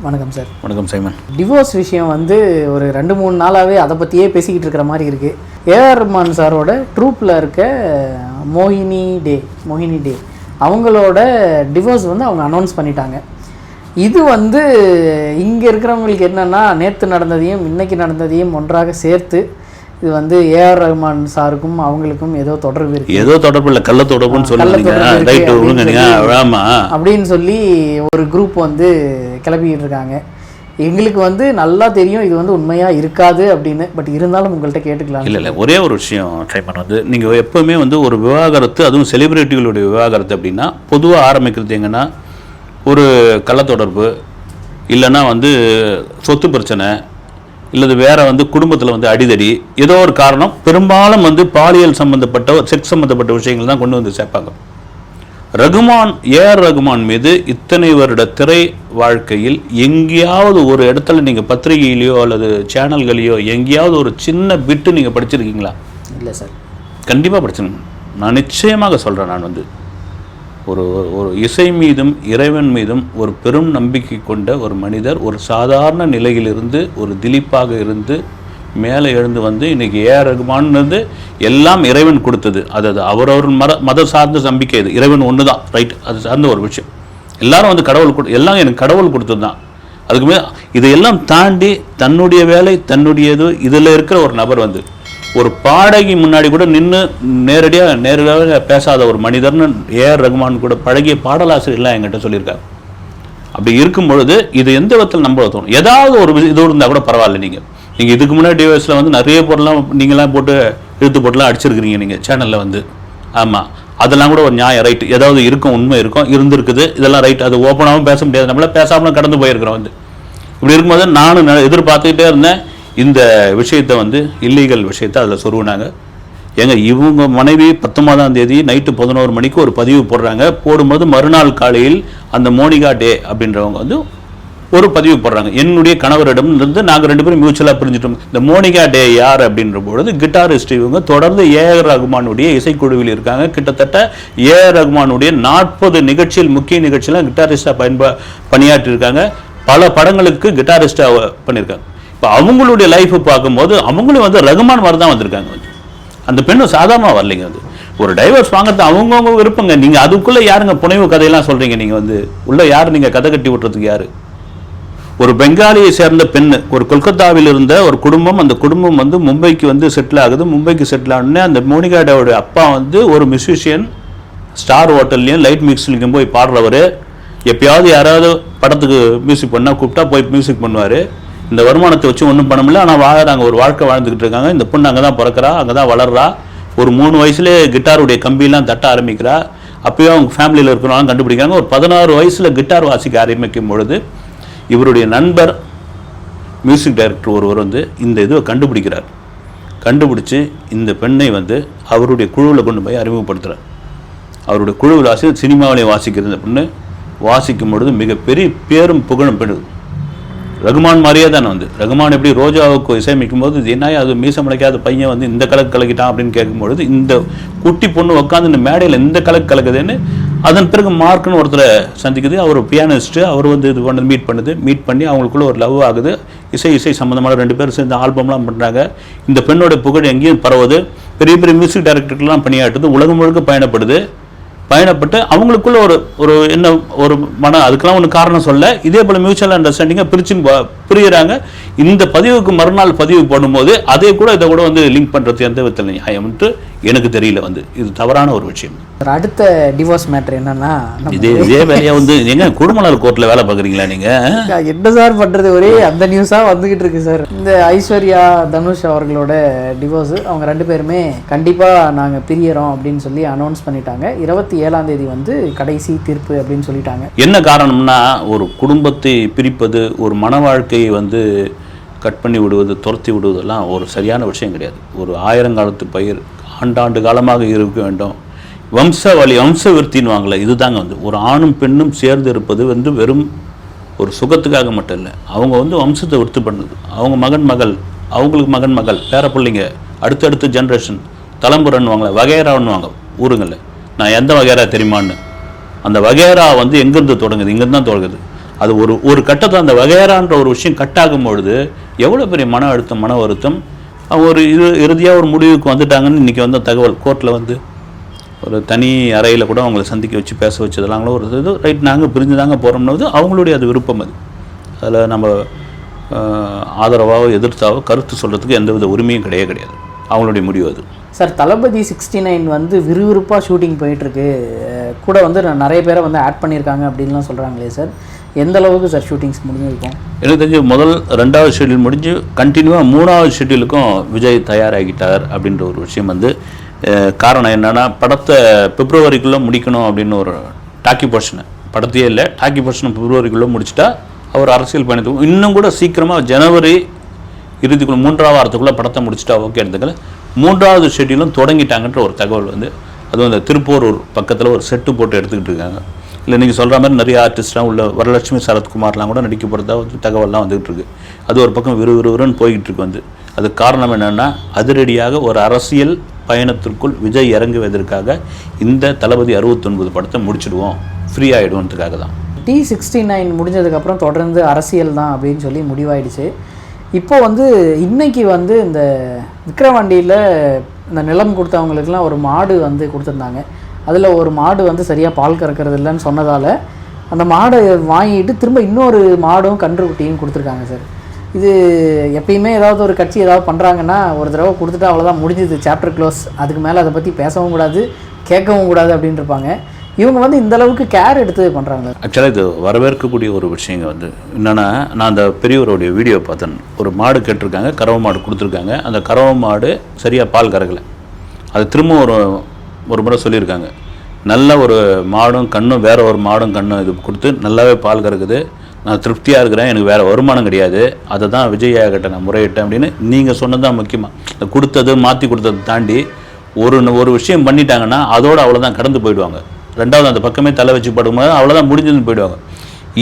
வணக்கம் சார். வணக்கம் Simon. Divorce விஷயம் வந்து ஒரு 2-3 நாளாகவே அதை பற்றியே பேசிக்கிட்டு இருக்கிற மாதிரி இருக்குது. ஏஆர் ரஹ்மான் சாரோட ட்ரூப்பில் இருக்க மோகினி டே அவங்களோட டிவோர்ஸ் வந்து அவங்க அனௌன்ஸ் பண்ணிட்டாங்க. இது வந்து இங்கே இருக்கிறவங்களுக்கு என்னென்னா, நேற்று நடந்ததையும் இன்றைக்கி நடந்ததையும் ஒன்றாக சேர்த்து இது வந்து ஏஆர் ரஹ்மான் சாருக்கும் அவங்களுக்கும் ஏதோ தொடர்பு இருக்குது, ஏதோ தொடர்பு இல்லை, கள்ள தொடர்புன்னு சொல்லுங்க அப்படின்னு சொல்லி ஒரு குரூப் வந்து கிளப்பிக்கிட்டு இருக்காங்க. எங்களுக்கு வந்து நல்லா தெரியும் இது வந்து உண்மையாக இருக்காது அப்படின்னு. பட் இருந்தாலும் உங்கள்கிட்ட கேட்டுக்கலாம். இல்லை ஒரே ஒரு விஷயம் ட்ரைமன் வந்து, நீங்கள் எப்போவுமே வந்து ஒரு விவாகரத்து, அதுவும் செலிபிரிட்டிகளுடைய விவாகரத்து அப்படின்னா பொதுவாக ஆரம்பிக்கிறது எங்கன்னா ஒரு கள்ள தொடர்பு, இல்லைன்னா வந்து சொத்து பிரச்சனை, இல்லது வேறு வந்து குடும்பத்தில் வந்து அடிதடி, ஏதோ ஒரு காரணம். பெரும்பாலும் வந்து பாலியல் சம்மந்தப்பட்ட செக்ஸ் சம்மந்தப்பட்ட விஷயங்கள் தான் கொண்டு வந்து சேர்ப்பாங்க. ஏஆர் ரஹ்மான் மீது இத்தனை வருட திரை வாழ்க்கையில் எங்கேயாவது ஒரு இடத்துல நீங்கள் பத்திரிகையிலையோ அல்லது சேனல்களையோ எங்கேயாவது ஒரு சின்ன பிட்டு நீங்கள் படிச்சிருக்கீங்களா? இல்லை சார். கண்டிப்பாக படிச்சிருக்கேன். நான் நிச்சயமாக சொல்கிறேன். நான் வந்து ஒரு இசை மீதும் இறைவன் மீதும் ஒரு பெரும் நம்பிக்கை கொண்ட ஒரு மனிதர், ஒரு சாதாரண நிலையிலிருந்து ஒரு திலீப்பாக இருந்து மேலே எழுந்து வந்து இன்றைக்கி ஏஆர் ரஹ்மான் வந்து எல்லாம் இறைவன் கொடுத்தது. அது அவரவர் மத சார்ந்த நம்பிக்கை. இது இறைவன் ஒன்று தான், ரைட்? அது சார்ந்த ஒரு விஷயம். எல்லாரும் வந்து கடவுள் எல்லாம் எனக்கு கடவுள் கொடுத்தது தான். அதுக்குமே இதையெல்லாம் தாண்டி தன்னுடைய வேலை தன்னுடையது இதில் இருக்கிற ஒரு நபர் வந்து ஒரு பாடகி முன்னாடி கூட நின்று நேரடியாக பேசாத ஒரு மனிதர்னு ஏஆர் ரஹ்மான் கூட பழகிய பாடலாசிரியர்லாம் என்கிட்ட சொல்லியிருக்காரு. அப்படி இருக்கும் பொழுது இது எந்த விதத்தில் நம்ப தோணும்? ஏதாவது ஒரு இதோடு இருந்தால் கூட பரவாயில்ல. நீங்கள் இதுக்கு முன்னாடி டிவைஸில் வந்து நிறைய பொருள்லாம் நீங்களாம் போட்டு இழுத்து போட்டுலாம் அடிச்சிருக்கிறீங்க நீங்கள் சேனலில் வந்து. ஆமாம், அதெல்லாம் கூட ஒரு நியாயம், ரைட்டு. ஏதாவது இருக்கும், உண்மை இருக்கும், இருந்திருக்குது, இதெல்லாம் ரைட். அது ஓப்பனாகவும் பேச முடியாது, நம்மள பேசாமலும் கடந்து போயிருக்கிறோம் வந்து. இப்படி இருக்கும்போது நானும் எதிர்பார்த்துக்கிட்டே இருந்தேன் இந்த விஷயத்தை வந்து இல்லீகல் விஷயத்தை அதில் சொருவினாங்க. இவங்க மனைவி 19ஆம் தேதி நைட்டு 11 மணிக்கு ஒரு பதிவு போடுறாங்க. போடும்போது மறுநாள் காலையில் அந்த மோனிகா டே அப்படின்றவங்க வந்து ஒரு பதிவு போடுறாங்க. என்னுடைய கணவரிடம் இருந்து நாங்கள் 2 பேரும் மியூச்சுவலாக பிரிஞ்சிட்டோம். இந்த மோனிகா டே யார் அப்படின்ற பொழுது கிட்டாரிஸ்ட். இவங்க தொடர்ந்து ஏஆர் ரஹ்மானுடைய இசைக்குழுவில் இருக்காங்க. கிட்டத்தட்ட ஏஆர் ரஹ்மானுடைய 40 நிகழ்ச்சியில், முக்கிய நிகழ்ச்சியெலாம் கிட்டாரிஸ்டாக பணியாற்றிருக்காங்க. பல படங்களுக்கு கிட்டாரிஸ்டாக பண்ணியிருக்காங்க. இப்போ அவங்களுடைய லைஃப்பை பார்க்கும்போது அவங்களும் வந்து ரஹ்மான் மாதிரி தான் வந்திருக்காங்க. வந்து அந்த பெண்ணும் சாதாரணமாக வரலைங்க. வந்து ஒரு டைவர்ஸ் வாங்கிறது அவங்கவுங்க விருப்பங்க. நீங்கள் அதுக்குள்ளே யாருங்க புனைவு கதையெல்லாம் சொல்கிறீங்க? நீங்கள் வந்து உள்ளே யார் நீங்கள் கதை கட்டி விட்டுறதுக்கு யார்? ஒரு பெங்காலியை சேர்ந்த பெண்ணு, ஒரு கொல்கத்தாவில் இருந்த ஒரு குடும்பம், அந்த குடும்பம் வந்து மும்பைக்கு வந்து செட்டில் ஆகுது. மும்பைக்கு செட்டில் ஆனோடனே அந்த மோனிகாடோட அப்பா வந்து ஒரு மியூசிஷியன், ஸ்டார் ஹோட்டல்லையும் லைட் மிக்ஸ்லையும் போய் பாடுறவர். எப்பயாவது யாராவது படத்துக்கு மியூசிக் பண்ணால் கூப்பிட்டா போய் மியூசிக் பண்ணுவார். இந்த வருமானத்தை வச்சு ஒன்றும் பண்ண முடியல. ஆனால் நாங்கள் ஒரு வாழ்க்கை வாழ்ந்துக்கிட்டு இருக்காங்க. இந்த பொண்ணு அங்கே தான் பிறக்கிறா, அங்கே தான் வளர்றா. ஒரு 3 வயசுலேயே கிட்டாருடைய கம்பியெல்லாம் தட்ட ஆரம்பிக்கிறா. அப்போயும் அவங்க ஃபேமிலியில் இருக்கிறவங்க கண்டுபிடிக்கிறாங்க. ஒரு 16 வயசில் கிட்டார் வாசிக்க ஆரம்பிக்கும் பொழுது இவருடைய நண்பர் மியூசிக் டைரக்டர் ஒருவர் வந்து இந்த இதுவை கண்டுபிடிக்கிறார். கண்டுபிடிச்சி இந்த பெண்ணை வந்து அவருடைய குழுவில் கொண்டு போய் அறிமுகப்படுத்துகிறார். அவருடைய குழுவில் சினிமாவிலையும் வாசிக்கிறது. இந்த பொண்ணு வாசிக்கும் பொழுது மிகப்பெரிய பேரும் புகழும் பெறுது. ரஹ்மான் மாதிரியே தானே வந்து. ரஹ்மான் எப்படி ரோஜாவுக்கு இசையமைக்கும் போது என்ன அது மீசம் முளைக்காத பையன் வந்து இந்த கலக்கு கலக்கிட்டான் அப்படின்னு கேட்கும்பொழுது, இந்த குட்டி பொண்ணு உட்காந்து இந்த மேடையில் இந்த கலக்கு கலக்குதுன்னு அதன் பிறகு மார்க்னு ஒருத்தரை சந்திக்குது. அவர் பியானிஸ்ட்டு. அவர் வந்து இது பண்ணது மீட் பண்ணி அவங்களுக்குள்ள ஒரு லவ் ஆகுது. இசை சம்மந்தமான 2 பேரும் சேர்ந்து ஆல்பம்லாம் பண்ணுறாங்க. இந்த பெண்ணோட புகழ் எங்கேயும் பரவுது. பெரிய பெரிய மியூசிக் டைரக்டர்லாம் பணியாற்றுது. உலகம் முழுக்க பயணப்பட்டு அவங்களுக்குள்ள ஒரு என்ன ஒரு அதுக்கெல்லாம் ஒன்று காரணம் சொல்ல, இதே போல் மியூச்சுவல் அண்டர்ஸ்டாண்டிங்காக பிரிகிறாங்க. இந்த பதிவுக்கு மறுநாள் பதிவு போடும்போது அதே கூட இதை கூட வந்து லிங்க் பண்ணுறது எந்த விதத்தில் நியாயம்ன்ட்டு எனக்கு தெரியல. வந்து இது தவறான ஒரு விஷயம். அடுத்த டிவோர்ஸ் மேட்டர் என்னன்னா, இதே வேலையாக வந்து நீங்கள் குடும்பநல கோர்ட்டில் வேலை பார்க்குறீங்களா? நீங்கள் என்ன சார் பண்ணுறது? ஒரே அந்த நியூஸாக வந்துக்கிட்டு இருக்கு சார். இந்த ஐஸ்வர்யா தனுஷ் அவர்களோட டிவோர்ஸு, அவங்க 2 பேருமே கண்டிப்பாக நாங்கள் பிரியறோம் அப்படின்னு சொல்லி அனௌன்ஸ் பண்ணிட்டாங்க. 27ஆம் தேதி வந்து கடைசி தீர்ப்பு அப்படின்னு சொல்லிட்டாங்க. என்ன காரணம்னா, ஒரு குடும்பத்தை பிரிப்பது, ஒரு மன வாழ்க்கையை வந்து கட் பண்ணி விடுவது, துரத்தி விடுவதெல்லாம் ஒரு சரியான விஷயம் கிடையாது. ஒரு 1000 காலத்து பயிர் ஆண்டாண்டு காலமாக இருக்க வேண்டும். வம்ச விருத்தின்வாங்களே, இதுதாங்க வந்து ஒரு ஆணும் பெண்ணும் சேர்ந்து இருப்பது வந்து வெறும் ஒரு சுகத்துக்காக மட்டும் இல்லை. அவங்க வந்து வம்சத்தை விருத்தி பண்ணுது. அவங்க மகன் அவங்களுக்கு மகள், பேர பிள்ளைங்க, அடுத்தடுத்த ஜென்ரேஷன், தலைமுறைன்னுவாங்களே, வகையறான்னுவாங்க ஊருங்களில். நான் எந்த வகையறா தெரியுமான்னு, அந்த வகையறா வந்து எங்கேருந்து தொடங்குது? இங்கேருந்து தான் தொடங்குது. அது ஒரு கட்டத்தில் அந்த வகையறான்ற ஒரு விஷயம் கட்டாகும் பொழுது எவ்வளோ பெரிய மன அழுத்தம், மன வருத்தம். அவங்க ஒரு இறுதியாக ஒரு முடிவுக்கு வந்துட்டாங்கன்னு இன்றைக்கி வந்து தகவல் கோர்ட்டில் வந்து ஒரு தனி அறையில் கூட அவங்கள சந்திக்க வச்சு பேச வச்சதெல்லாங்களோ ஒரு இது ரைட், நாங்கள் பிரிஞ்சு தாங்க போகிறோம்னது அவங்களுடைய அது விருப்பம். அது அதில் நம்ம ஆதரவாகவோ எதிர்த்தாவோ கருத்து சொல்கிறதுக்கு எந்தவித உரிமையும் கிடையாது. அவங்களுடைய முடிவு அது. சார், தளபதி 69 வந்து விறுவிறுப்பாக ஷூட்டிங் போயிட்டுருக்கு, கூட வந்து நிறைய பேரை வந்து ஆட் பண்ணியிருக்காங்க அப்படின்லாம் சொல்கிறாங்களே சார், எந்த அளவுக்கு சார் ஷூட்டிங்ஸ் முடிஞ்சிருக்கும்? எனக்கு தெரிஞ்சு முதல் 2வது ஷெட்யூல் முடிஞ்சு கண்டினியூவாக 3வது ஷெட்யூலுக்கும் விஜய் தயாராகிட்டார் அப்படின்ற ஒரு விஷயம் வந்து காரணம் என்னென்னா, படத்தை பிப்ரவரிக்குள்ளே முடிக்கணும் அப்படின்னு ஒரு டாக்கி போர்ஷனை, படத்தையே இல்லை டாக்கி போர்ஷனை பிப்ரவரிக்குள்ளே முடிச்சுட்டா அவர் அரசியல் பயணத்துக்கும் இன்னும் கூட சீக்கிரமாக ஜனவரி இறுதிக்குள்ள 3வது வாரத்துக்குள்ளே படத்தை முடிச்சுட்டா ஓகே எடுத்துக்கல. 3வது ஷெட்யூலும் தொடங்கிட்டாங்கன்ற ஒரு தகவல் வந்து, அதுவும் அந்த திருப்பூர் பக்கத்தில் ஒரு செட்டு போட்டு எடுத்துக்கிட்டு இருக்காங்க. இல்லை நீங்கள் சொல்கிற மாதிரி நிறைய ஆர்டிஸ்ட்லாம் உள்ள வரலட்சுமி சரத்குமார்லாம் கூட நடிக்க போகிறதா வந்து தகவல்லாம் வந்துகிட்டு இருக்கு. அது ஒரு பக்கம் விறுவிறுன்னு போய்கிட்டு இருக்கு வந்து. அது காரணம் என்னென்னா, அதிரடியாக ஒரு அரசியல் பயணத்திற்குள் விஜய் இறங்குவதற்காக இந்த தளபதி 69 படத்தை முடிச்சிடுவோம், ஃப்ரீ ஆகிடுவோன்றதுக்காக தான். T69 முடிஞ்சதுக்கப்புறம் தொடர்ந்து அரசியல் தான் அப்படின்னு சொல்லி முடிவாயிடுச்சு. இப்போ வந்து இன்றைக்கி வந்து இந்த விக்கிரவாண்டியில் இந்த நிலம் கொடுத்தவங்களுக்குலாம் ஒரு மாடு வந்து கொடுத்துருந்தாங்க. அதில் ஒரு மாடு வந்து சரியாக பால் கறக்கிறது இல்லைன்னு சொன்னதால் அந்த மாடை வாங்கிட்டு திரும்ப இன்னொரு மாடும் கன்றுக்குட்டியும் கொடுத்துருக்காங்க சார். இது எப்பயுமே ஏதாவது ஒரு கட்சி ஏதாவது பண்ணுறாங்கன்னா ஒரு தடவை கொடுத்துட்டா அவ்வளோதான், முடிஞ்சுது, சாப்டர் க்ளோஸ், அதுக்கு மேலே அதை பற்றி பேசவும் கூடாது, கேட்கவும் கூடாது அப்படின்ட்டு இருப்பாங்க. இவங்க வந்து இந்த அளவுக்கு கேர் எடுத்து பண்ணுறாங்க. ஆக்சுவலாக இது வரவேற்கக்கூடிய ஒரு விஷயங்க வந்து என்னென்னா, நான் அந்த பெரியவருடைய வீடியோ பார்த்தேன். ஒரு மாடு கேட்டிருக்காங்க, கறவை மாடு கொடுத்துருக்காங்க. அந்த கறவை மாடு சரியாக பால் கறக்கலை. அது திரும்ப ஒரு முறை சொல்லியிருக்காங்க, நல்ல ஒரு மாடும் கண்ணும் வேறு ஒரு மாடும் கண்ணும் இது கொடுத்து நல்லாவே பால் கறக்குது, நான் திருப்தியாக இருக்கிறேன், எனக்கு வேறு வருமானம் கிடையாது, அதை தான் விஜயா கிட்ட நான் முறையிட்டேன் அப்படின்னு நீங்கள் சொன்னது தான் முக்கியமாக. கொடுத்தது மாற்றி கொடுத்ததை தாண்டி ஒரு விஷயம் பண்ணிட்டாங்கன்னா அதோடு அவ்வளோதான் கடந்து போயிடுவாங்க. 2வது அந்த பக்கமே தலை வச்சு படும்போது அவ்வளோதான் முடிஞ்சுன்னு போயிடுவாங்க.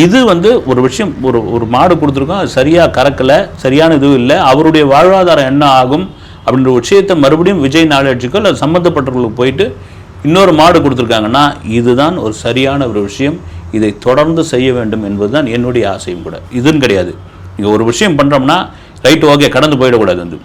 இது வந்து ஒரு விஷயம், ஒரு மாடு கொடுத்துருக்கோம், அது சரியாக கறக்கலை, சரியான இதுவும் இல்லை, அவருடைய வாழ்வாதாரம் என்ன ஆகும் அப்படின்ற விஷயத்தை மறுபடியும் விஜய் நாளேட்சிக்கோ இல்லை சம்மந்தப்பட்டவர்களுக்கு போயிட்டு இன்னொரு மாடு கொடுத்துருக்காங்கன்னா இதுதான் ஒரு சரியான ஒரு விஷயம், இதை தொடர்ந்து செய்ய வேண்டும் என்பது தான் என்னுடைய ஆசையும் கூட. இதுன்னு கிடையாது, நீங்கள் ஒரு விஷயம் பண்ணுறோம்னா ரைட்டு ஓகே கடந்து போயிடக்கூடாது, வந்து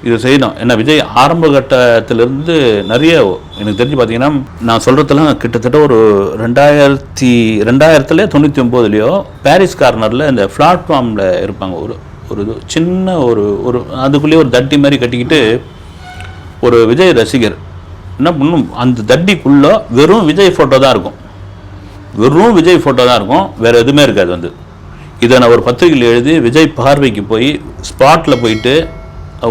இது செய்யணும். ஏன்னா விஜய் ஆரம்ப கட்டத்திலிருந்து நிறைய எனக்கு தெரிஞ்சு பார்த்தீங்கன்னா, நான் சொல்கிறதெல்லாம் கிட்டத்தட்ட ஒரு 2099 பாரிஸ் கார்னரில் இந்த பிளாட்ஃபார்மில் இருப்பாங்க, ஒரு இது சின்ன ஒரு அதுக்குள்ளேயே ஒரு தட்டி மாதிரி கட்டிக்கிட்டு ஒரு விஜய் ரசிகர் என்ன பண்ணும், அந்த தட்டிக்குள்ளே வெறும் விஜய் ஃபோட்டோ தான் இருக்கும், வெறும் விஜய் ஃபோட்டோ தான் இருக்கும், வேறு எதுவுமே இருக்காது. வந்து இதை நான் ஒரு பத்திரிகையில் எழுதி விஜய் பார்வைக்கு போய் ஸ்பாட்டில் போயிட்டு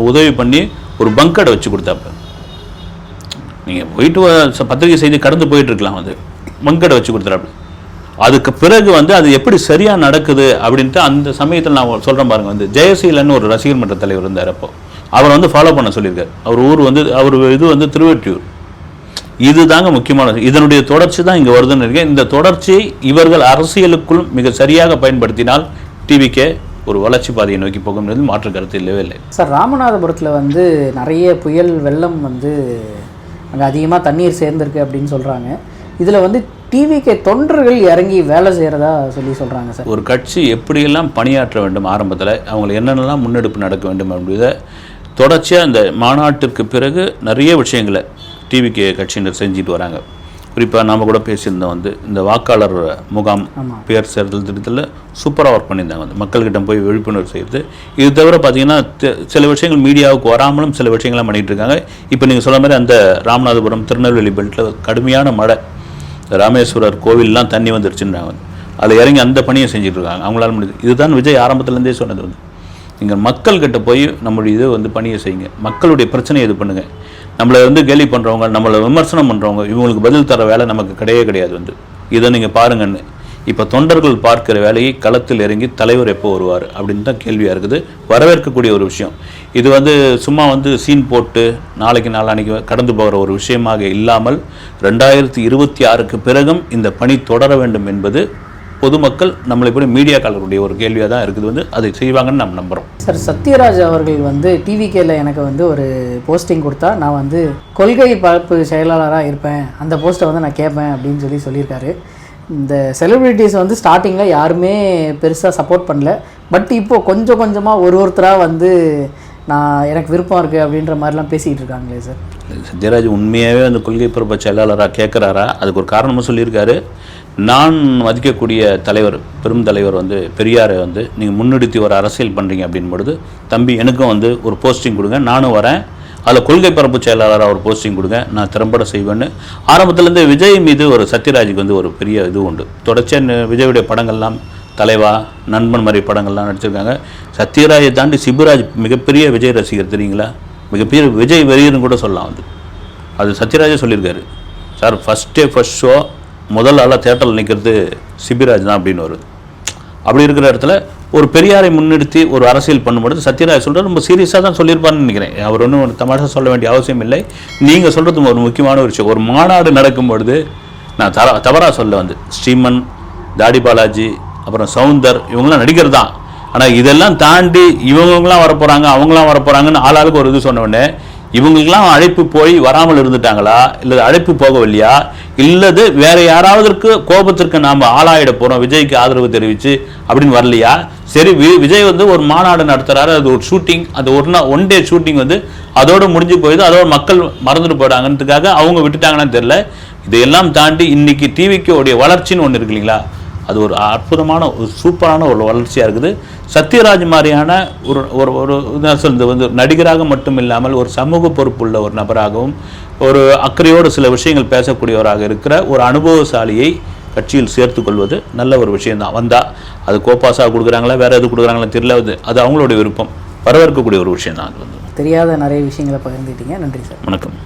உதவி பண்ணி ஒரு பங்கடை வச்சு கொடுத்தாப்ப. நீங்கள் போயிட்டு பத்திரிகை செய்தி கடந்து போயிட்டுருக்கலாம், வந்து பங்கடை வச்சு கொடுத்துறாப்ப. அதுக்கு பிறகு வந்து அது எப்படி சரியாக நடக்குது அப்படின்ட்டு அந்த சமயத்தில் நான் சொல்கிறேன் பாருங்கள், வந்து ஜெயசீலன் ஒரு ரசிகர் மன்ற தலைவர் இருந்தார், அப்போ அவர் வந்து ஃபாலோ பண்ண சொல்லியிருக்காரு. அவர் ஊர் வந்து அவர் இது வந்து திருவெற்றியூர். இது தாங்க முக்கியமான, இதனுடைய தொடர்ச்சி தான் இங்கே வருதுன்னு இருக்கேன். இந்த தொடர்ச்சியை இவர்கள் அரசியலுக்குள் மிக சரியாக பயன்படுத்தினால் டிவிக்கே ஒரு வளர்ச்சி பாதையை நோக்கி போகும்ன்றது மாற்று கருத்து இல்லவே இல்லை சார். ராமநாதபுரத்தில் வந்து நிறைய புயல் வெள்ளம் வந்து அங்கே அதிகமாக தண்ணீர் சேர்ந்துருக்கு அப்படின்னு சொல்கிறாங்க. இதில் வந்து டிவிக்கு தொண்டர்கள் இறங்கி வேலை செய்கிறதா சொல்கிறாங்க சார். ஒரு கட்சி எப்படியெல்லாம் பணியாற்ற வேண்டும், ஆரம்பத்தில் அவங்களுக்கு என்னென்னலாம் முன்னெடுப்பு நடக்க வேண்டும் அப்படின்றத தொடர்ச்சியாக இந்த மாநாட்டிற்கு பிறகு நிறைய விஷயங்களை டிவிக்கு கட்சியினர் செஞ்சுட்டு வராங்க. குறிப்பாக நாம் கூட பேசியிருந்தோம், வந்து இந்த வாக்காளர் முகாம் பேர் சேர்தல் திட்டத்தில் சூப்பராக ஒர்க் பண்ணியிருந்தாங்க. வந்து மக்கள்கிட்ட போய் விழிப்புணர்வு செய்கிறது. இது தவிர பார்த்திங்கன்னா சில விஷயங்கள் மீடியாவுக்கு வராமலும் சில விஷயங்கள்லாம் பண்ணிகிட்டு இருக்காங்க. இப்போ நீங்கள் சொல்ல மாதிரி அந்த ராமநாதபுரம் திருநெல்வேலி பெல்ட்டில் கடுமையான மழை, ராமேஸ்வரர் கோவில்லாம் தண்ணி வந்துருச்சுன்றாங்க. அதில் இறங்கி அந்த பணியை செஞ்சுட்டு இருக்காங்க, அவங்களால முடியுது. இதுதான் விஜய் ஆரம்பத்துலேருந்தே சொன்னது, வந்து நீங்கள் மக்கள்கிட்ட போய் நம்மளுடைய இது வந்து பணியை செய்யுங்க, மக்களுடைய பிரச்சனையை இது பண்ணுங்கள். நம்மளை வந்து கேலி பண்ணுறவங்க, நம்மளை விமர்சனம் பண்ணுறவங்க, இவங்களுக்கு பதில் தர வேலை நமக்கு கிடையாது. வந்து இதை நீங்கள் பாருங்கன்னு இப்போ தொண்டர்கள் பார்க்குற வேலையை களத்தில் இறங்கி தலைவர் எப்போ வருவார் அப்படின்னு தான் கேள்வியாக இருக்குது. வரவேற்கக்கூடிய ஒரு விஷயம் இது. வந்து சும்மா வந்து சீன் போட்டு நாளைக்கு நாளானிக்கு கடந்து போகிற ஒரு விஷயமாக இல்லாமல் 2026க்கு பிறகும் இந்த பணி தொடர வேண்டும் என்பது பொதுமக்கள் நம்மளை போய் மீடியாக்காரர்களுடைய ஒரு கேள்வியாக தான் இருக்குது. வந்து அதை செய்வாங்கன்னு நம்ம நம்புகிறோம். சார், சத்யராஜ் அவர்கள் வந்து டிவிகேல எனக்கு வந்து ஒரு போஸ்டிங் கொடுத்தா நான் வந்து கொள்கை பரப்பு செயலாளராக இருப்பேன், அந்த போஸ்ட்டை வந்து நான் கேட்பேன் அப்படின்னு சொல்லியிருக்காரு. இந்த செலிப்ரிட்டிஸ் வந்து ஸ்டார்டிங்கில் யாருமே பெருசாக சப்போர்ட் பண்ணல. பட் இப்போது கொஞ்சம் கொஞ்சமாக ஒருத்தராக வந்து நான் எனக்கு விருப்பம் இருக்குது அப்படின்ற மாதிரிலாம் பேசிக்கிட்டு இருக்காங்களே சார். சத்யராஜ் உண்மையாகவே அந்த கொள்கை பரப்பு செயலாளராக கேட்குறாரா? அதுக்கு ஒரு காரணமும் சொல்லியிருக்காரு. நான் மதிக்கக்கூடிய தலைவர், பெரும் தலைவர் வந்து பெரியாரை வந்து நீங்கள் முன்னிறுத்தி ஒரு அரசியல் பண்ணுறீங்க அப்படின் பொழுது, தம்பி எனக்கும் வந்து ஒரு போஸ்டிங் கொடுங்க, நானும் வரேன், அதில் கொள்கை பரப்பு செயலாளராக ஒரு போஸ்டிங் கொடுங்க, நான் திறம்பட செய்வேன்னு ஆரம்பத்துலேருந்து விஜய் மீது ஒரு சத்யராஜுக்கு வந்து ஒரு பெரிய இது உண்டு. தொடர்ச்சியாக விஜயுடைய படங்கள்லாம் தலைவா, நண்பன் மாதிரி படங்கள்லாம் நடிச்சிருக்காங்க. சத்யராஜை தாண்டி சிபுராஜ் மிகப்பெரிய விஜய் ரசிகர், தெரியுங்களா? மிகப்பெரிய விஜய் வெறியர்னு கூட சொல்லலாம். வந்து அது சத்யராஜே சொல்லியிருக்காரு. சார் ஃபஸ்ட் ஷோ முதல் ஆளாக தேட்டரில் நிற்கிறது சிபிராஜ் தான் அப்படின்னு வருது. அப்படி இருக்கிற இடத்துல ஒரு பெரியாரை முன்னிறுத்தி ஒரு அரசியல் பண்ணும்பொழுது சத்யராஜ் சொல்கிறது ரொம்ப சீரியஸாக தான் சொல்லியிருப்பான்னு நினைக்கிறேன். அவர் ஒன்றும் ஒரு தமாஷா சொல்ல வேண்டிய அவசியம் இல்லை. நீங்கள் சொல்கிறது ஒரு முக்கியமான ஒரு விஷயம். ஒரு மாநாடு நடக்கும்பொழுது நான் தவறாக சொல்ல வந்து ஸ்ரீமன், தாடி பாலாஜி, அப்புறம் சவுந்தர் இவங்களாம் நடிகர் தான். ஆனால் இதெல்லாம் தாண்டி இவங்களாம் வரப்போகிறாங்க, அவங்களாம் வரப்போகிறாங்கன்னு ஆளாளுக்கு ஒரு இது சொன்ன உடனே இவங்களுக்கெல்லாம் அழைப்பு போய் வராமல் இருந்துட்டாங்களா, இல்லை அழைப்பு போகவில்லையா, இல்லது வேற யாராவதற்கு கோபத்திற்கு நாம் ஆளாயிட போகிறோம் விஜய்க்கு ஆதரவு தெரிவித்து அப்படின்னு வரலையா? சரி, விஜய் வந்து ஒரு மாநாடு நடத்துகிறாரு, அது ஒரு ஷூட்டிங், அது ஒன் டே ஷூட்டிங் வந்து அதோடு முடிஞ்சு போயிடுது, அதோட மக்கள் மறந்துட்டு போயிடாங்கன்றதுக்காக அவங்க விட்டுட்டாங்கன்னு தெரியல. இதையெல்லாம் தாண்டி இன்னைக்கு டிவிக்கு உடைய வளர்ச்சின்னு ஒன்று இருக்கு இல்லைங்களா, அது ஒரு அற்புதமான ஒரு சூப்பரான ஒரு வளர்ச்சியாக இருக்குது. சத்யராஜ் மாதிரியான ஒரு வந்து நடிகராக மட்டும் இல்லாமல் ஒரு சமூக பொறுப்புள்ள ஒரு நபராகவும் ஒரு அக்கறையோடு சில விஷயங்கள் பேசக்கூடியவராக இருக்கிற ஒரு அனுபவசாலியை கட்சியில் சேர்த்து கொள்வது நல்ல ஒரு விஷயம்தான். வந்தால் அது கோப்பாசாக கொடுக்குறாங்களா, வேறு எது கொடுக்குறாங்களா தெரியல, அது அவங்களுடைய விருப்பம், வரவேற்கக்கூடிய ஒரு விஷயம் தான். அது வந்து தெரியாத நிறைய விஷயங்களை பகிர்ந்துட்டீங்க. நன்றி சார். வணக்கம்.